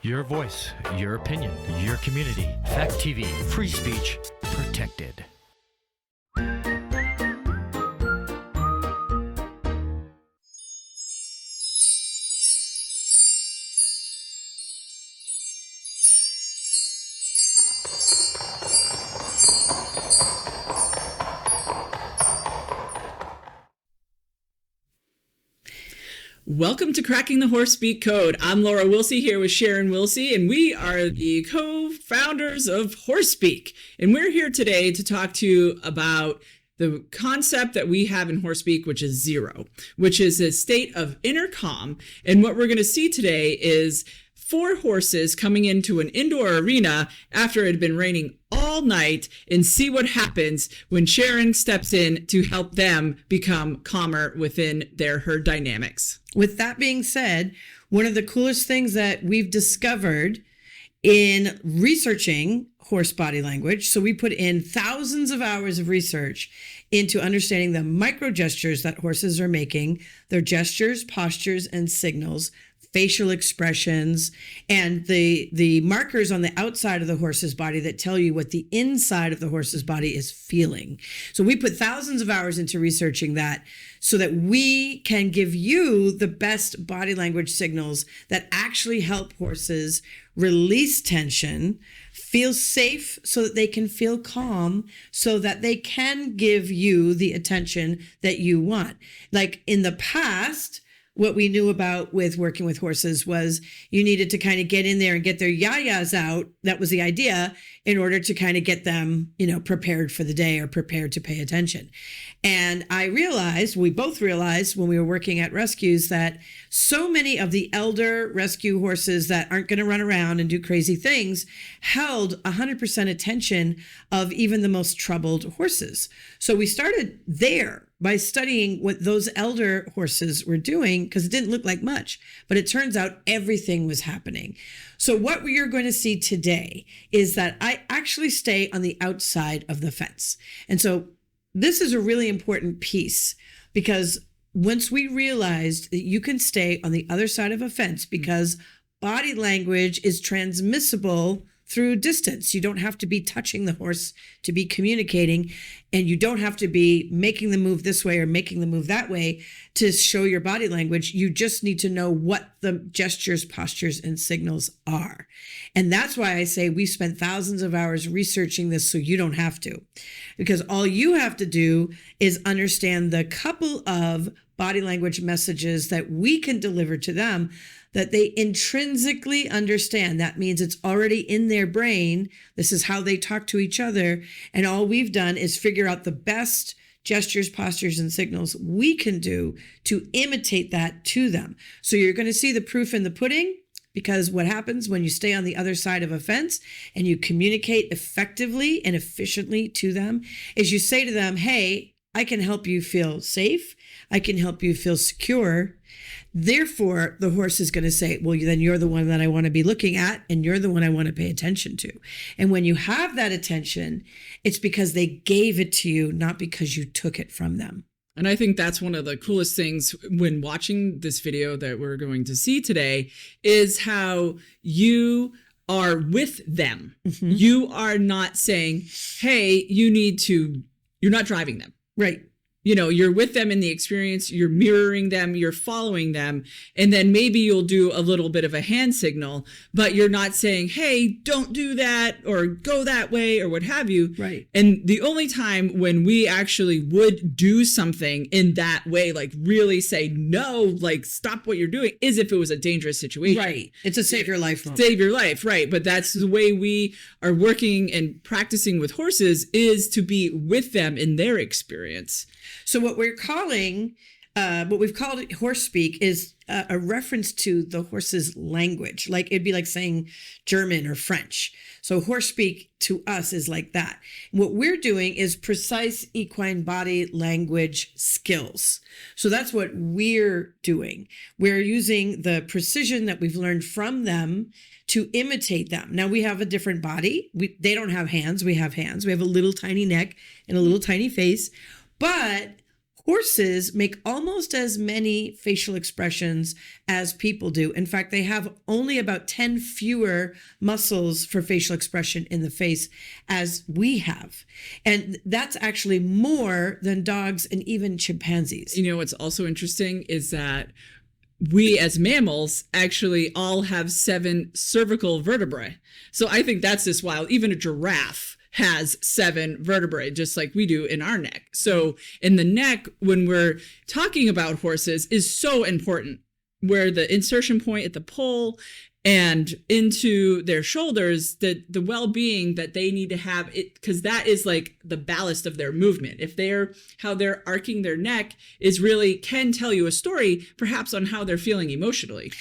Your voice, your opinion, your community. Fact TV, free speech, protected. Welcome to Cracking the Horsepeak Code. I'm Laura Wilse here with Sharon Wilse, and we are the co-founders of Horsepeak. And we're here today to talk to you about the concept that we have in Horsepeak, which is zero, which is a state of inner calm. And what we're going to see today is 4 horses coming into an indoor arena after it had been raining all night, and see what happens when Sharon steps in to help them become calmer within their herd dynamics. With that being said, one of the coolest things that we've discovered in researching horse body language, so we put in thousands of hours of research into understanding the micro gestures that horses are making, their gestures, postures, and signals, facial expressions, and the markers on the outside of the horse's body that tell you what the inside of the horse's body is feeling. So we put thousands of hours into researching that so that we can give you the best body language signals that actually help horses release tension, feel safe so that they can feel calm, so that they can give you the attention that you want. Like in the past, what we knew about with working with horses was you needed to kind of get in there and get their yayas out. That was the idea, in order to kind of get them, prepared for the day or prepared to pay attention. And we both realized when we were working at rescues that so many of the elder rescue horses that aren't going to run around and do crazy things held 100% attention of even the most troubled horses. So we started there by studying what those elder horses were doing, because it didn't look like much, but it turns out everything was happening. So what we are going to see today is that I actually stay on the outside of the fence. And so this is a really important piece, because once we realized that you can stay on the other side of a fence, because body language is transmissible through distance. You don't have to be touching the horse to be communicating, and you don't have to be making them move this way or making them move that way to show your body language. You just need to know what the gestures, postures, and signals are. And that's why I say we spent thousands of hours researching this, so you don't have to. Because all you have to do is understand the couple of body language messages that we can deliver to them that they intrinsically understand. That means it's already in their brain. This is how they talk to each other. And all we've done is figure out the best gestures, postures, and signals we can do to imitate that to them. So you're going to see the proof in the pudding, because what happens when you stay on the other side of a fence and you communicate effectively and efficiently to them is you say to them, hey, I can help you feel safe. I can help you feel secure. Therefore, the horse is going to say, well, then you're the one that I want to be looking at, and you're the one I want to pay attention to. And when you have that attention, it's because they gave it to you, not because you took it from them. And I think that's one of the coolest things when watching this video that we're going to see today is how you are with them. Mm-hmm. You are not saying, hey, you're not driving them. Right. You're with them in the experience, you're mirroring them, you're following them, and then maybe you'll do a little bit of a hand signal, but you're not saying, hey, don't do that or go that way or what have you. Right. And the only time when we actually would do something in that way, like really say, no, like stop what you're doing, is if it was a dangerous situation. Right. It's a save your life moment. Save your life, right. But that's the way we are working and practicing with horses, is to be with them in their experience. So what we've called horse speak is a reference to the horse's language. Like it'd be like saying German or French. So horse speak to us is like that. What we're doing is precise equine body language skills. So that's what we're doing. We're using the precision that we've learned from them to imitate them. Now we have a different body. They don't have hands. We have hands. We have a little tiny neck and a little tiny face. But Horses make almost as many facial expressions as people do. In fact, they have only about 10 fewer muscles for facial expression in the face as we have. And that's actually more than dogs and even chimpanzees. You know, what's also interesting is that we as mammals actually all have 7 cervical vertebrae. So I think that's just wild. Even a giraffe has 7 vertebrae, just like we do in our neck. So in the neck, when we're talking about horses, is so important, where the insertion point at the pole and into their shoulders, the well-being that they need to have, it, because that is like the ballast of their movement. If how they're arcing their neck is really can tell you a story, perhaps on how they're feeling emotionally.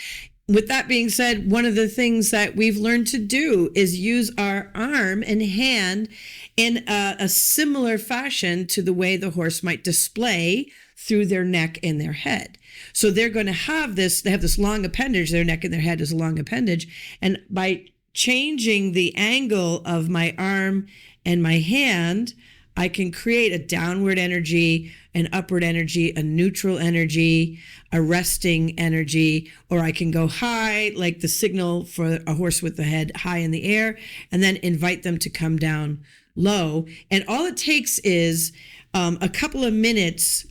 With that being said, one of the things that we've learned to do is use our arm and hand in a similar fashion to the way the horse might display through their neck and their head. So they're going to have they have this long appendage, their neck and their head is a long appendage. And by changing the angle of my arm and my hand, I can create a downward energy, an upward energy, a neutral energy, a resting energy, or I can go high, like the signal for a horse with the head high in the air, and then invite them to come down low. And all it takes is a couple of minutes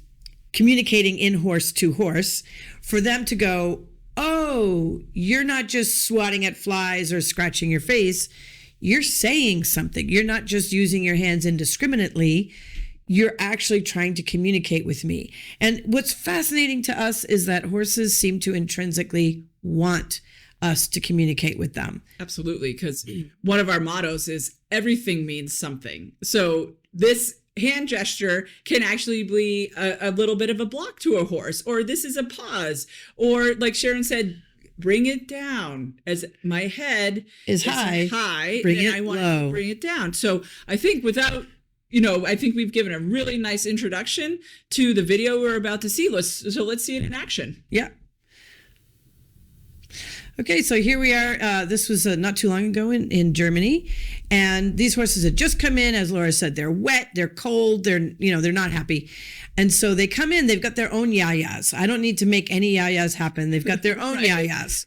communicating in horse to horse for them to go, oh, you're not just swatting at flies or scratching your face. You're saying something. You're not just using your hands indiscriminately. You're actually trying to communicate with me. And what's fascinating to us is that horses seem to intrinsically want us to communicate with them. Absolutely, because one of our mottos is everything means something. So this hand gesture can actually be a little bit of a block to a horse, or this is a pause, or like Sharon said, bring it down as my head is high, bring and it I want low. to bring it down. So I think I think we've given a really nice introduction to the video we're about to see. Let's see it in action. Yeah. Okay, so here we are. This was not too long ago in Germany, and these horses had just come in. As Laura said, they're wet, they're cold, they're not happy, and so they come in. They've got their own yayas. I don't need to make any yayas happen. They've got their own yayas.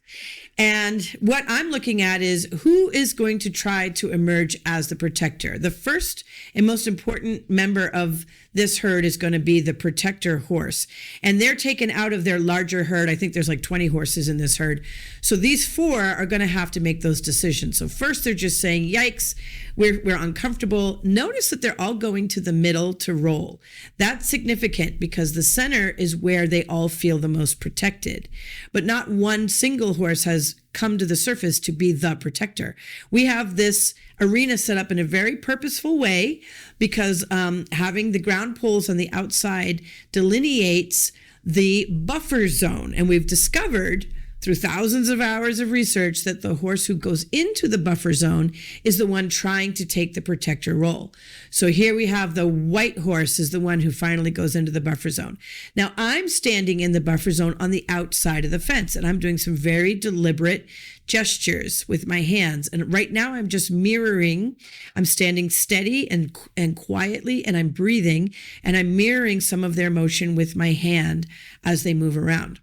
And what I'm looking at is who is going to try to emerge as the protector. The first and most important member of this herd is going to be the protector horse. And they're taken out of their larger herd. I think there's like 20 horses in this herd. So these 4 are going to have to make those decisions. So first they're just saying, yikes, we're uncomfortable. Notice that they're all going to the middle to roll. That's significant because the center is where they all feel the most protected. But not one single horse has come to the surface to be the protector. We have this arena set up in a very purposeful way because having the ground poles on the outside delineates the buffer zone. And we've discovered through thousands of hours of research that the horse who goes into the buffer zone is the one trying to take the protector role. So here we have the white horse is the one who finally goes into the buffer zone. Now I'm standing in the buffer zone on the outside of the fence, and I'm doing some very deliberate gestures with my hands. And right now I'm just mirroring. I'm standing steady and quietly, and I'm breathing, and I'm mirroring some of their motion with my hand as they move around.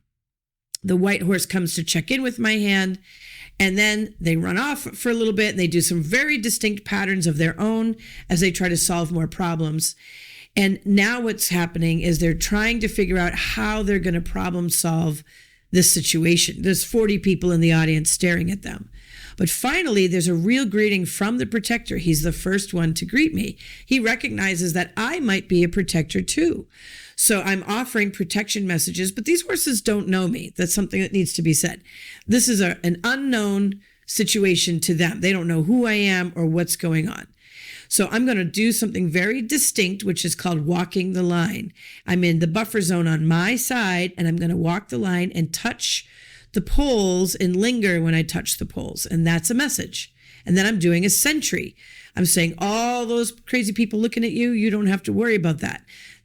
The white horse comes to check in with my hand, and then they run off for a little bit, and they do some very distinct patterns of their own as they try to solve more problems. And now what's happening is they're trying to figure out how they're going to problem solve this situation. There's 40 people in the audience staring at them. But finally, there's a real greeting from the protector. He's the first one to greet me. He recognizes that I might be a protector too. So I'm offering protection messages, but these horses don't know me. That's something that needs to be said. This is an unknown situation to them. They don't know who I am or what's going on. So I'm going to do something very distinct, which is called walking the line. I'm in the buffer zone on my side, and I'm going to walk the line and touch the poles and linger when I touch the poles. And that's a message. And then I'm doing a sentry. I'm saying, all those crazy people looking at you, you don't have to worry about that.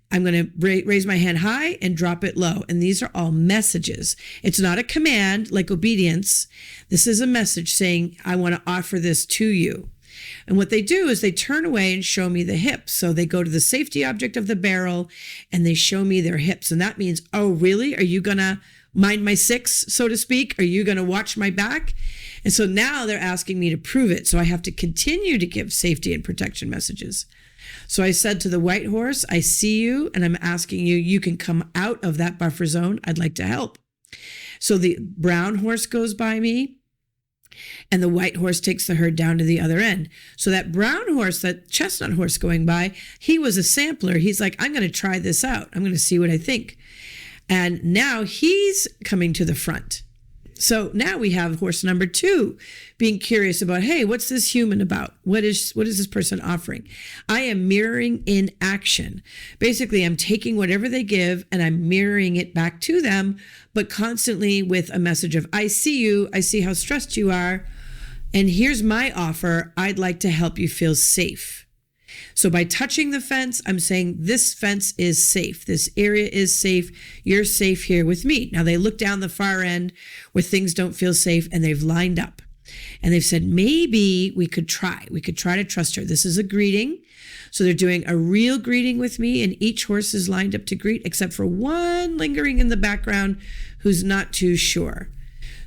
I'm going to raise my hand high and drop it low. And these are all messages. It's not a command like obedience. This is a message saying, I want to offer this to you. And what they do is they turn away and show me the hips. So they go to the safety object of the barrel and they show me their hips. And that means, oh, really? Are you going to mind my six, so to speak? Are you going to watch my back? And so now they're asking me to prove it. So I have to continue to give safety and protection messages. So I said to the white horse, I see you, and I'm asking you, you can come out of that buffer zone. I'd like to help. So the brown horse goes by me, and the white horse takes the herd down to the other end. So that brown horse, that chestnut horse going by, he was a sampler. He's like, I'm going to try this out. I'm going to see what I think. And now he's coming to the front. So now we have horse number 2 being curious about, hey, what's this human about? What is this person offering? I am mirroring in action. Basically, I'm taking whatever they give and I'm mirroring it back to them, but constantly with a message of, I see you, I see how stressed you are, and here's my offer. I'd like to help you feel safe. So by touching the fence, I'm saying this fence is safe. This area is safe. You're safe here with me. Now they look down the far end where things don't feel safe and they've lined up. And they've said, maybe we could try. We could try to trust her. This is a greeting. So they're doing a real greeting with me and each horse is lined up to greet except for one lingering in the background who's not too sure.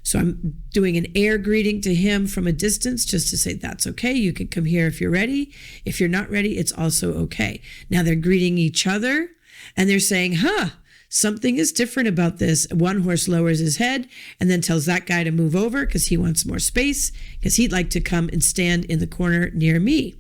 So I'm doing an air greeting to him from a distance just to say, that's okay. You can come here if you're ready. If you're not ready, it's also okay. Now they're greeting each other and they're saying, something is different about this. One horse lowers his head and then tells that guy to move over because he wants more space because he'd like to come and stand in the corner near me.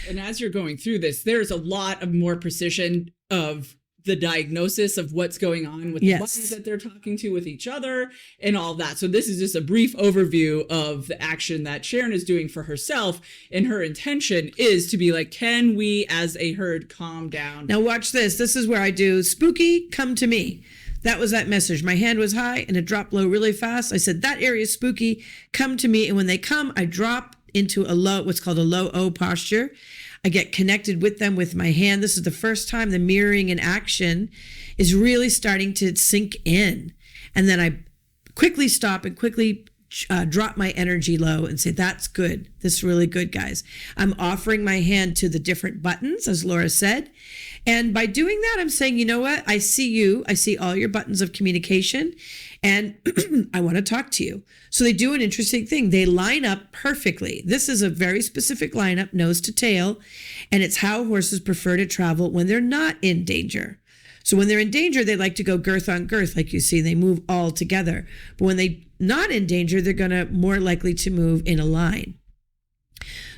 And as you're going through this, there's a lot of more precision of the diagnosis of what's going on with the buttons that they're talking to with each other and all that. So this is just a brief overview of the action that Sharon is doing for herself. And her intention is to be like, can we as a herd calm down? Now watch this. This is where I do spooky, come to me. That was that message. My hand was high and it dropped low really fast. I said, that area is spooky, come to me. And when they come, I drop into a low, what's called a low O posture. I get connected with them with my hand. This is the first time the mirroring in action is really starting to sink in. And then I quickly stop and quickly drop my energy low and say, that's good. This is really good, guys. I'm offering my hand to the different buttons, as Laura said. And by doing that, I'm saying, you know what? I see you. I see all your buttons of communication and I want to talk to you. So they do an interesting thing. They line up perfectly. This is a very specific lineup, nose to tail, and it's how horses prefer to travel when they're not in danger. So when they're in danger, they like to go girth on girth, like you see, they move all together. But when they're not in danger, they're going to more likely to move in a line.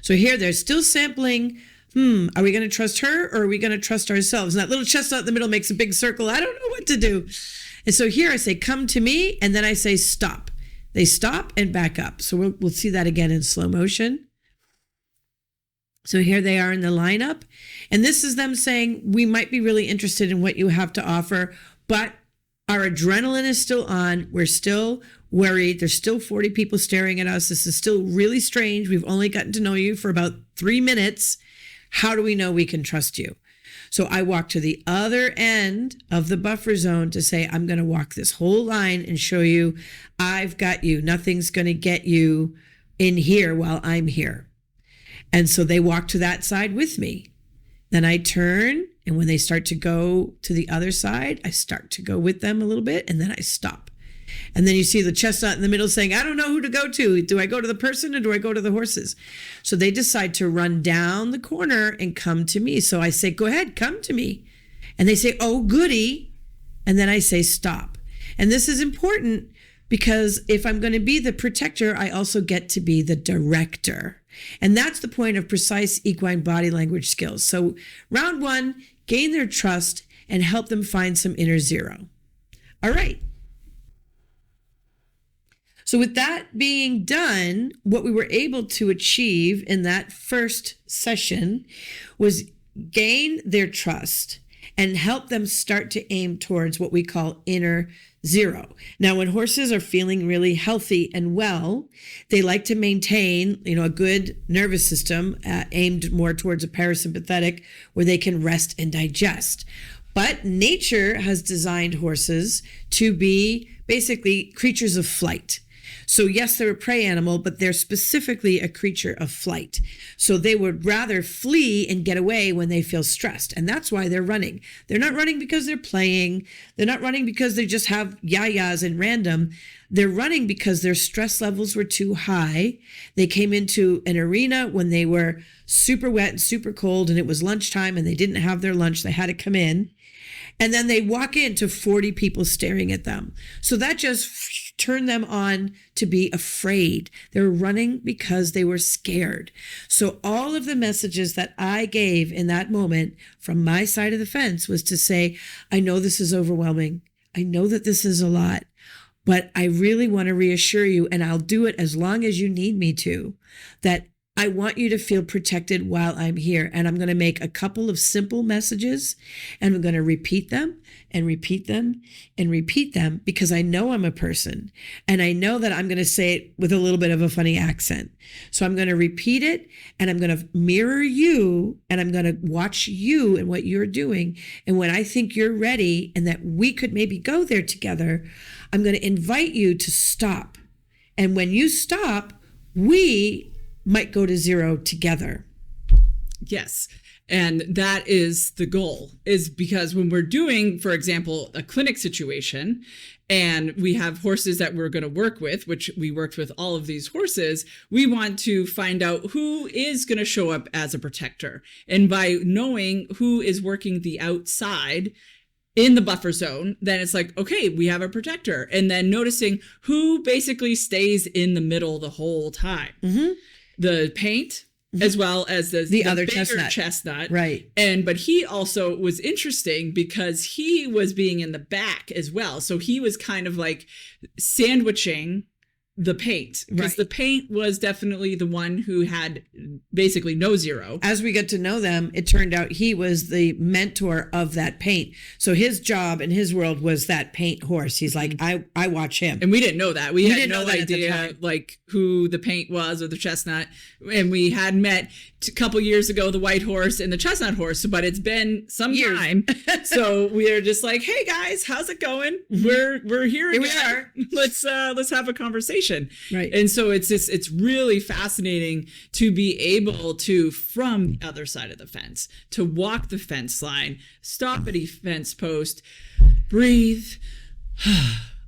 So here they're still sampling. Are we going to trust her or are we going to trust ourselves? And that little chestnut in the middle makes a big circle. I don't know what to do. And so here I say, come to me. And then I say, stop. They stop and back up. So we'll see that again in slow motion. So here they are in the lineup. And this is them saying, we might be really interested in what you have to offer, but our adrenaline is still on. We're still worried. There's still 40 people staring at us. This is still really strange. We've only gotten to know you for about 3 minutes. How do we know we can trust you? So I walk to the other end of the buffer zone to say, I'm going to walk this whole line and show you I've got you. Nothing's going to get you in here while I'm here. And so they walk to that side with me. Then I turn, and when they start to go to the other side, I start to go with them a little bit, and then I stop. And then you see the chestnut in the middle saying, I don't know who to go to. Do I go to the person or do I go to the horses? So they decide to run down the corner and come to me. So I say, go ahead, come to me. And they say, oh, goody. And then I say, stop. And this is important because if I'm going to be the protector, I also get to be the director. And that's the point of precise equine body language skills. So round 1, gain their trust and help them find some inner zero. All right. So with that being done, what we were able to achieve in that first session was gain their trust and help them start to aim towards what we call inner zero. Now, when horses are feeling really healthy and well, they like to maintain, a good nervous system aimed more towards a parasympathetic where they can rest and digest. But nature has designed horses to be basically creatures of flight. So yes, they're a prey animal, but they're specifically a creature of flight. So they would rather flee and get away when they feel stressed. And that's why they're running. They're not running because they're playing. They're not running because they just have yayas and random. They're running because their stress levels were too high. They came into an arena when they were super wet and super cold, and it was lunchtime and they didn't have their lunch. They had to come in. And then they walk into 40 people staring at them. So that just turned them on to be afraid. They're running because they were scared. So all of the messages that I gave in that moment from my side of the fence was to say, I know this is overwhelming. I know that this is a lot, but I really want to reassure you, and I'll do it as long as you need me to, that I want you to feel protected while I'm here. And I'm going to make a couple of simple messages, and I'm going to repeat them and repeat them and repeat them, because I know I'm a person, and I know that I'm going to say it with a little bit of a funny accent. So I'm going to repeat it, and I'm going to mirror you, and I'm going to watch you and what you're doing. And when I think you're ready and that we could maybe go there together, I'm going to invite you to stop. And when you stop, we might go to zero together. Yes. And that is the goal, is because when we're doing, for example, a clinic situation, and we have horses that we're going to work with, which we worked with all of these horses, we want to find out who is going to show up as a protector. And by knowing who is working the outside in the buffer zone, then it's like, okay, we have a protector. And then noticing who basically stays in the middle the whole time. Mm-hmm. The paint, as well as the other bigger chestnut. Right. But he also was interesting because he was being in the back as well. So he was kind of like sandwiching the paint, because the paint was definitely the one who had basically no zero. As we get to know them, it turned out he was the mentor of that paint. So his job in his world was that paint horse. He's like, I watch him. And we didn't know that. We had no idea like who the paint was or the chestnut. And we had met a couple years ago the white horse and the chestnut horse, but it's been some time. So we are just like, hey guys, how's it going? Mm-hmm. We're here again. Here we are. Let's have a conversation. Right. And so it's really fascinating to be able to, from the other side of the fence, to walk the fence line, stop at a fence post, breathe.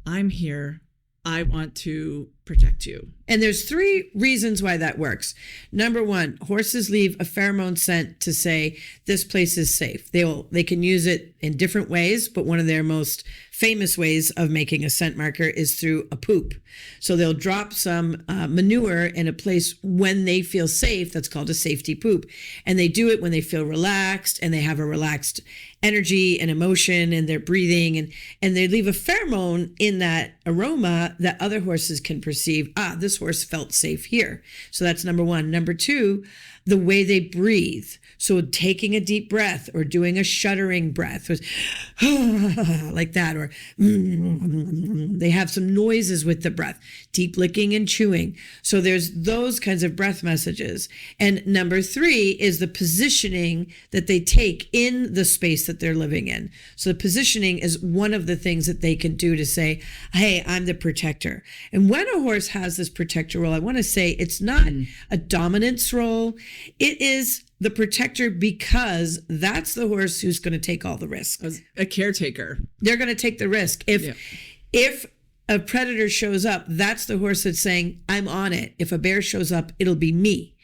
I'm here. I want to protect you. And there's 3 reasons why that works. Number 1, horses leave a pheromone scent to say this place is safe. They can use it in different ways, but one of their most famous ways of making a scent marker is through a poop. So they'll drop some manure in a place when they feel safe. That's called a safety poop. And they do it when they feel relaxed and they have a relaxed energy and emotion, and they're breathing, and they leave a pheromone in that aroma that other horses can perceive. This horse felt safe here. So that's number 1. Number 2, the way they breathe. So taking a deep breath or doing a shuddering breath, like that, or they have some noises with the breath, deep licking and chewing. So there's those kinds of breath messages. And number 3 is the positioning that they take in the space that they're living in. So the positioning is one of the things that they can do to say, hey, I'm the protector. And when a horse has this protector role, I want to say it's not a dominance role. It is the protector because that's the horse who's going to take all the risk. A caretaker. They're going to take the risk. If a predator shows up, that's the horse that's saying, I'm on it. If a bear shows up, it'll be me.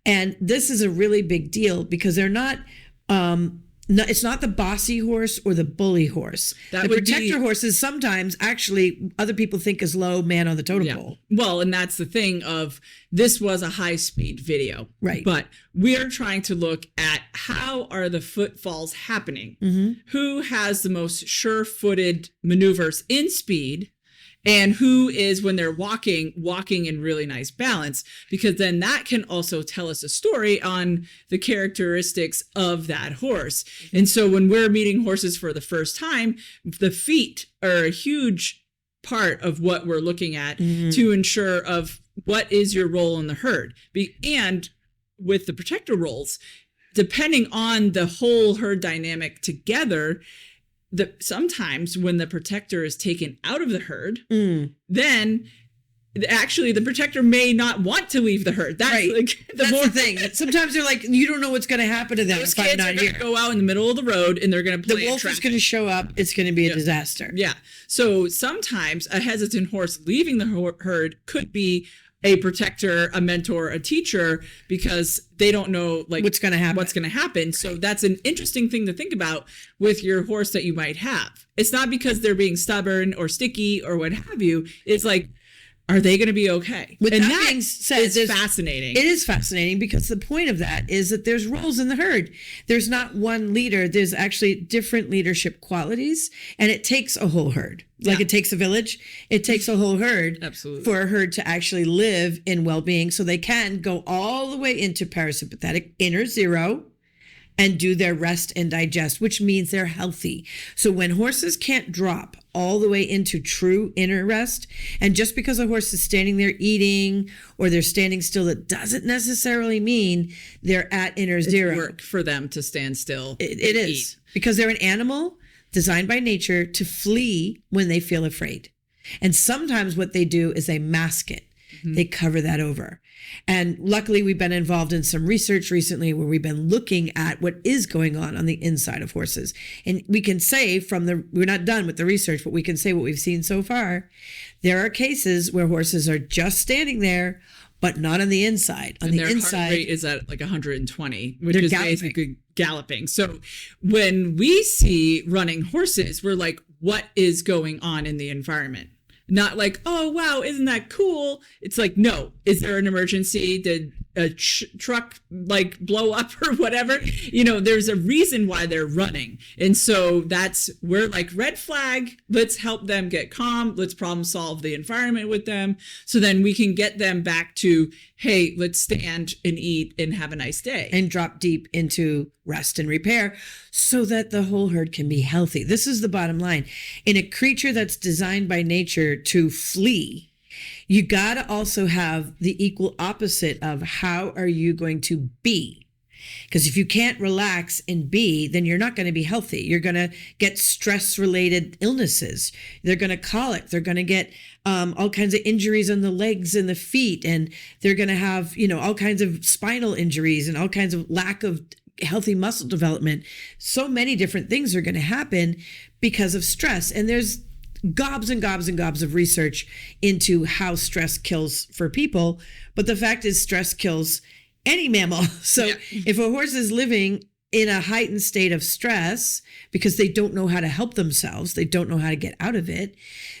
And this is a really big deal because they're not, it's not the bossy horse or the bully horse. The protector horses sometimes actually other people think is low man on the totem pole. Well, and that's the thing of this was a high speed video. Right. But we're trying to look at how are the footfalls happening? Mm-hmm. Who has the most sure-footed maneuvers in speed? And who is, when they're walking in really nice balance, because then that can also tell us a story on the characteristics of that horse. And so when we're meeting horses for the first time, the feet are a huge part of what we're looking at to ensure of what is your role in the herd. And with the protector roles, depending on the whole herd dynamic together, sometimes when the protector is taken out of the herd, then actually the protector may not want to leave the herd. That's Right. like That's the thing. Sometimes they're like, you don't know what's going to happen to them Those if I'm kids not are going here. to go out in the middle of the road and they're going to play The wolf is going to show up. It's going to be a disaster. Yeah. So sometimes a hesitant horse leaving the herd could be a protector, a mentor, a teacher, because they don't know like What's going to happen. So that's an interesting thing to think about with your horse that you might have. It's not because they're being stubborn or sticky or what have you. It's like, are they going to be okay? With and that being said, is fascinating. It is fascinating because the point of that is that there's roles in the herd. There's not one leader. There's actually different leadership qualities, and it takes a whole herd. Like it takes a village, it takes a whole herd. Absolutely. For a herd to actually live in well-being, so they can go all the way into parasympathetic inner zero and do their rest and digest, which means they're healthy. So when horses can't drop all the way into true inner rest, and just because a horse is standing there eating or they're standing still, that doesn't necessarily mean they're at inner zero. Work for them to stand still. It is. Because they're an animal designed by nature to flee when they feel afraid. And sometimes what they do is they mask it. They cover that over. And luckily, we've been involved in some research recently where we've been looking at what is going on the inside of horses. And we can say we're not done with the research, but we can say what we've seen so far. There are cases where horses are just standing there, but not on the inside. On and the their inside, heart rate is at like 120, which They're is galloping. basically galloping. So when we see running horses, we're like, what is going on in the environment? Not like, oh, wow, isn't that cool? It's like, no, is there an emergency? Did a truck like blow up or whatever? There's a reason why they're running. And so we're like, red flag, let's help them get calm. Let's problem solve the environment with them. So then we can get them back to, hey, let's stand and eat and have a nice day. and drop deep into rest and repair so that the whole herd can be healthy. This is the bottom line. In a creature that's designed by nature to flee, you got to also have the equal opposite of how are you going to be? Because if you can't relax and be, then you're not going to be healthy. You're going to get stress-related illnesses. They're going to colic. They're going to get all kinds of injuries on the legs and the feet. And they're going to have, all kinds of spinal injuries and all kinds of lack of healthy muscle development. So many different things are going to happen because of stress. And there's gobs and gobs and gobs of research into how stress kills for people. But the fact is stress kills any mammal. So if a horse is living in a heightened state of stress because they don't know how to help themselves, they don't know how to get out of it,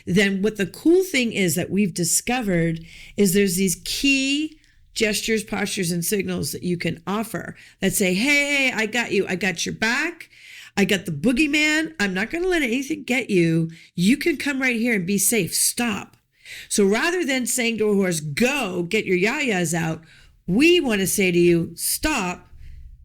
then what the cool thing is that we've discovered is there's these key gestures, postures, and signals that you can offer that say, hey, I got you. I got your back. I got the boogeyman. I'm not going to let anything get you. You can come right here and be safe. Stop. So rather than saying to a horse, go get your yayas out, we want to say to you, stop,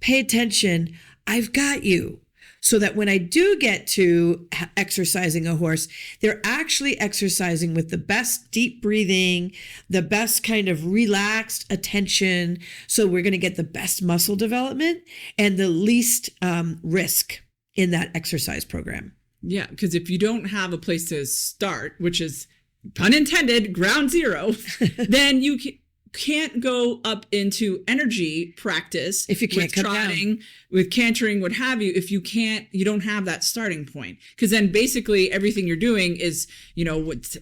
pay attention. I've got you. So that when I do get to exercising a horse, they're actually exercising with the best deep breathing, the best kind of relaxed attention. So we're going to get the best muscle development and the least risk in that exercise program. Yeah, because if you don't have a place to start, which is pun intended, ground zero, then you can't go up into energy practice if you can't with cut trotting, down. with cantering, what have you. If you don't have that starting point, because then basically everything you're doing is,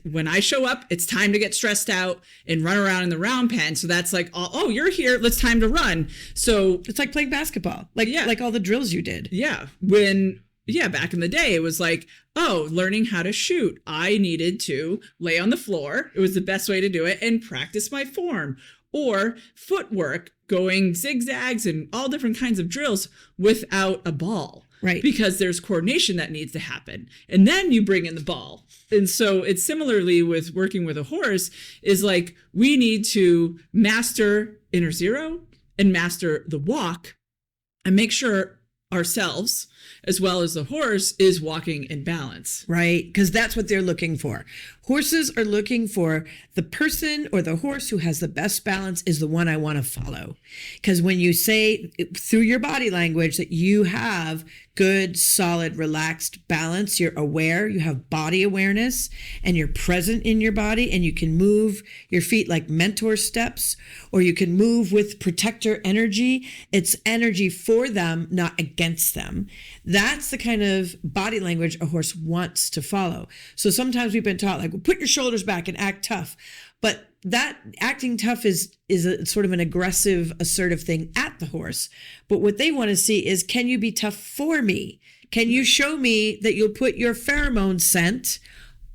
when I show up, it's time to get stressed out and run around in the round pen. So that's like, oh, you're here. It's time to run. So it's like playing basketball, like all the drills you did. Back in the day, it was like, learning how to shoot. I needed to lay on the floor. It was the best way to do it and practice my form. Or footwork, going zigzags and all different kinds of drills without a ball. Right. Because there's coordination that needs to happen. And then you bring in the ball. And so it's similarly with working with a horse is like, we need to master inner zero and master the walk and make sure ourselves as well as the horse is walking in balance. Right? Because that's what they're looking for. Horses are looking for the person or the horse who has the best balance is the one I want to follow. Because when you say through your body language that you have good, solid, relaxed balance, you're aware, you have body awareness, and you're present in your body, and you can move your feet like mentor steps, or you can move with protector energy. It's energy for them, not against them. That's the kind of body language a horse wants to follow. So sometimes we've been taught, like, well, put your shoulders back and act tough. But that acting tough is a sort of an aggressive, assertive thing at the horse. But what they want to see is, can you be tough for me? Can you show me that you'll put your pheromone scent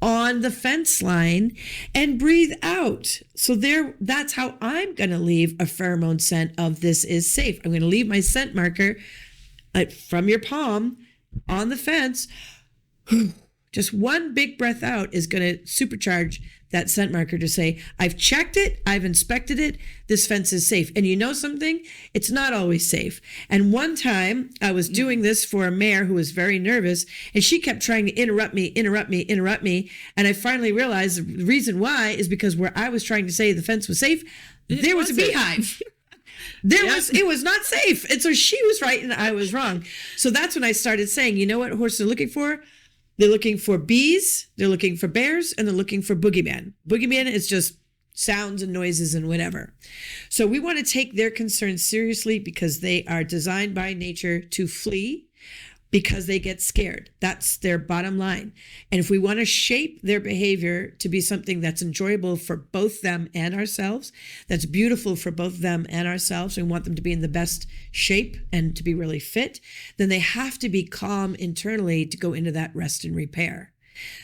on the fence line and breathe out? So that's how I'm going to leave a pheromone scent of this is safe. I'm going to leave my scent marker from your palm on the fence. Just one big breath out is going to supercharge that scent marker to say, I've checked it, I've inspected it, this fence is safe. And you know something? It's not always safe. And one time I was doing this for a mare who was very nervous, and she kept trying to interrupt me. And I finally realized the reason why is because where I was trying to say the fence was safe, there was a beehive. It was not safe. And so she was right and I was wrong. So that's when I started saying, you know what horses are looking for? They're looking for bees, they're looking for bears, and they're looking for boogeyman. Boogeyman is just sounds and noises and whatever. So we want to take their concerns seriously because they are designed by nature to flee because they get scared. That's their bottom line. And if we want to shape their behavior to be something that's enjoyable for both them and ourselves, that's beautiful for both them and ourselves, we want them to be in the best shape and to be really fit, then they have to be calm internally to go into that rest and repair.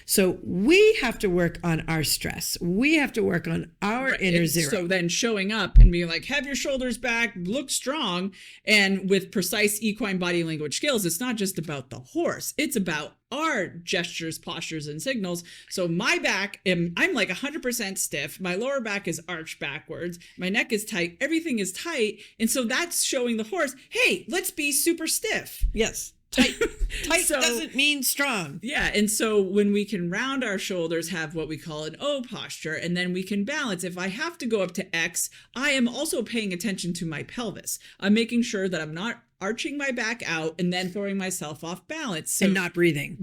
So we have to work on our stress. We have to work on our inner zero. So then showing up and being like, have your shoulders back, look strong. And with precise equine body language skills, it's not just about the horse. It's about our gestures, postures, and signals. So my back, I'm like 100% stiff. My lower back is arched backwards. My neck is tight. Everything is tight. And so that's showing the horse, hey, let's be super stiff. Yes. Tight doesn't mean strong. Yeah. And so when we can round our shoulders, have what we call an O posture, and then we can balance. If I have to go up to X, I am also paying attention to my pelvis. I'm making sure that I'm not arching my back out and then throwing myself off balance. So and not breathing.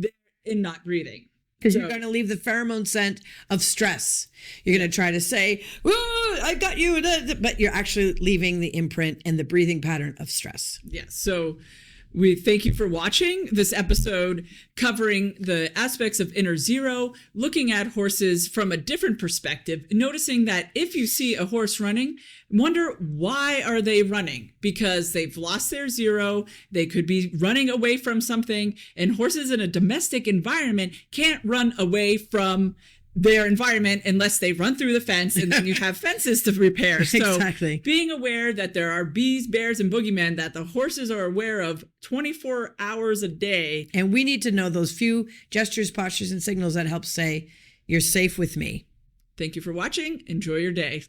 Because you're going to leave the pheromone scent of stress. You're going to try to say, I got you, but you're actually leaving the imprint and the breathing pattern of stress. Yes. So we thank you for watching this episode covering the aspects of inner zero, looking at horses from a different perspective, noticing that if you see a horse running, wonder why are they running? Because they've lost their zero, they could be running away from something, and horses in a domestic environment can't run away from their environment unless they run through the fence, and then you have fences to repair. So exactly. Being aware that there are bees, bears, and boogeymen that the horses are aware of 24 hours a day. And we need to know those few gestures, postures, and signals that help say, you're safe with me. Thank you for watching. Enjoy your day.